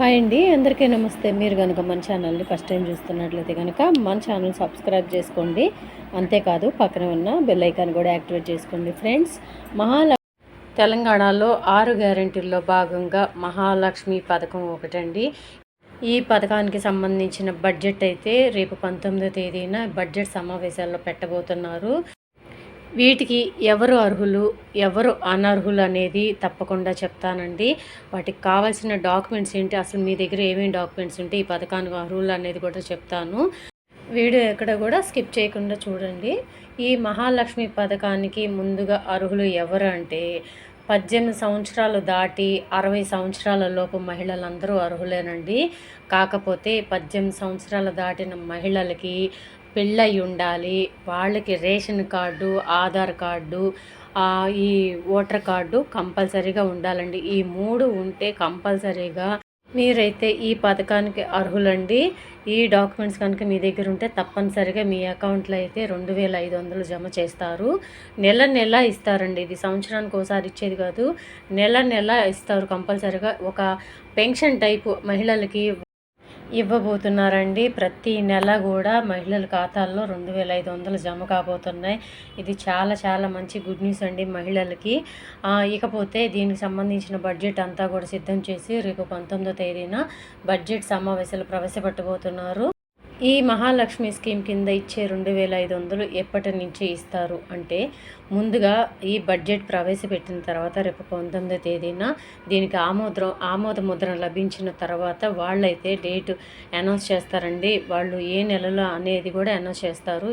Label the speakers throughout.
Speaker 1: Hi అండి, అందరికీ నమస్తే. మీరు కనుక మన ఛానల్ని ఫస్ట్ టైం చూస్తున్నట్లయితే కనుక మన ఛానల్ సబ్స్క్రైబ్ చేసుకోండి. అంతేకాదు పక్కన ఉన్న బెల్ ఐకాన్ కూడా యాక్టివేట్ చేసుకోండి. ఫ్రెండ్స్, తెలంగాణలో 6 గ్యారెంటీల్లో భాగంగా మహాలక్ష్మి పథకం ఒకటండి. ఈ పథకానికి సంబంధించిన బడ్జెట్ అయితే రేపు 19వ తేదీన బడ్జెట్ సమావేశాల్లో పెట్టబోతున్నారు. వీటికి ఎవరు అర్హులు, ఎవరు అనర్హులు అనేది తప్పకుండా చెప్తానండి. వాటికి కావాల్సిన డాక్యుమెంట్స్ ఏంటి, అసలు మీ దగ్గర ఏమేమి డాక్యుమెంట్స్ ఉంటే ఈ పథకానికి అర్హులు అనేది కూడా చెప్తాను. వీడియో ఎక్కడ కూడా స్కిప్ చేయకుండా చూడండి. ఈ మహాలక్ష్మి పథకానికి ముందుగా అర్హులు ఎవరు అంటే 18 సంవత్సరాలు దాటి 60 సంవత్సరాల లోపు మహిళలందరూ అర్హులేనండి. కాకపోతే 18 సంవత్సరాలు దాటిన మహిళలకి పెళ్ళై ఉండాలి. వాళ్ళకి రేషన్ కార్డు, ఆధార్ కార్డు, ఈ ఓటర్ కార్డు కంపల్సరీగా ఉండాలండి. ఈ 3 ఉంటే కంపల్సరీగా మీరైతే ఈ పథకానికి అర్హులండి. ఈ డాక్యుమెంట్స్ కనుక మీ దగ్గర ఉంటే తప్పనిసరిగా మీ అకౌంట్లో అయితే 2500 జమ చేస్తారు. నెల నెల ఇస్తారండి. ఇది సంవత్సరానికి ఒకసారి ఇచ్చేది కాదు, నెల నెల ఇస్తారు కంపల్సరీగా. ఒక పెన్షన్ టైపు మహిళలకి ఇవ్వబోతున్నారండి. ప్రతి నెల కూడా మహిళల ఖాతాల్లో 2500 జమ కాబోతున్నాయి. ఇది చాలా చాలా మంచి గుడ్ న్యూస్ అండి మహిళలకి. ఇకపోతే దీనికి సంబంధించిన బడ్జెట్ అంతా కూడా సిద్ధం చేసి రేపు 19వ తేదీన బడ్జెట్ సమావేశాలు ప్రవేశపెట్టబోతున్నారు. ఈ మహాలక్ష్మి స్కీమ్ కింద ఇచ్చే 2500 ఎప్పటి నుంచి ఇస్తారు అంటే, ముందుగా ఈ బడ్జెట్ ప్రవేశపెట్టిన తర్వాత రేపు 19వ తేదీన దీనికి ఆమోద ముద్ర లభించిన తర్వాత వాళ్ళైతే డేట్ అనౌన్స్ చేస్తారండి. వాళ్ళు ఏ నెలలో అనేది కూడా అనౌన్స్ చేస్తారు.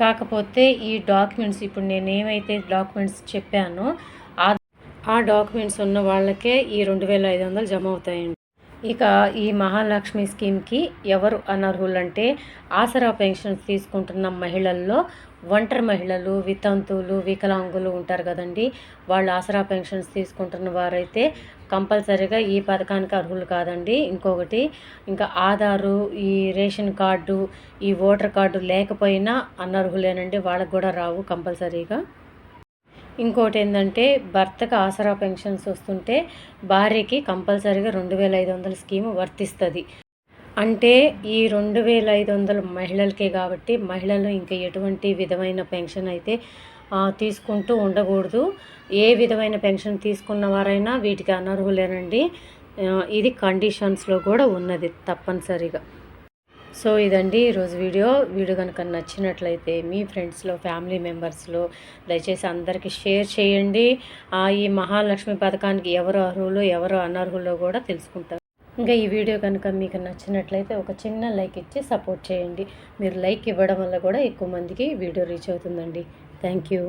Speaker 1: కాకపోతే ఈ డాక్యుమెంట్స్ ఇప్పుడు నేను ఏమైతే డాక్యుమెంట్స్ చెప్పానో ఆ డాక్యుమెంట్స్ ఉన్న వాళ్ళకే ఈ 2500 జమ అవుతాయండి. ఇక ఈ మహాలక్ష్మి స్కీమ్కి ఎవరు అనర్హులంటే, ఆసరా పెన్షన్స్ తీసుకుంటున్న మహిళల్లో ఒంటరి మహిళలు, వితంతువులు, వికలాంగులు ఉంటారు కదండి. వాళ్ళు ఆసరా పెన్షన్స్ తీసుకుంటున్న వారైతే కంపల్సరీగా ఈ పథకానికి అర్హులు కాదండి. ఇంకొకటి, ఇంకా ఆధారు, ఈ రేషన్ కార్డు, ఈ ఓటర్ కార్డు లేకపోయినా అనర్హులేనండి. వాళ్ళకు కూడా రావు కంపల్సరీగా. ఇంకోటి ఏంటంటే, భర్తకు ఆసరా పెన్షన్స్ వస్తుంటే భార్యకి కంపల్సరీగా 2500 స్కీము వర్తిస్తుంది. అంటే ఈ 2500 మహిళలకే కాబట్టి మహిళలు ఇంకా ఎటువంటి విధమైన పెన్షన్ అయితే తీసుకుంటూ ఉండకూడదు. ఏ విధమైన పెన్షన్ తీసుకున్న వారైనా వీటికి అనర్హులేనండి. ఇది కండిషన్స్లో కూడా ఉన్నది తప్పనిసరిగా. సో ఇదండి ఈరోజు వీడియో కనుక నచ్చినట్లయితే మీ ఫ్రెండ్స్లో, ఫ్యామిలీ మెంబర్స్లో దయచేసి అందరికీ షేర్ చేయండి. ఈ మహాలక్ష్మి పథకానికి ఎవరు అర్హులు, ఎవరు అనర్హులో కూడా తెలుసుకుంటారు. ఇంకా ఈ వీడియో కనుక మీకు నచ్చినట్లయితే ఒక చిన్న లైక్ ఇచ్చి సపోర్ట్ చేయండి. మీరు లైక్ ఇవ్వడం వల్ల కూడా ఎక్కువ మందికి వీడియో రీచ్ అవుతుందండి. Thank you.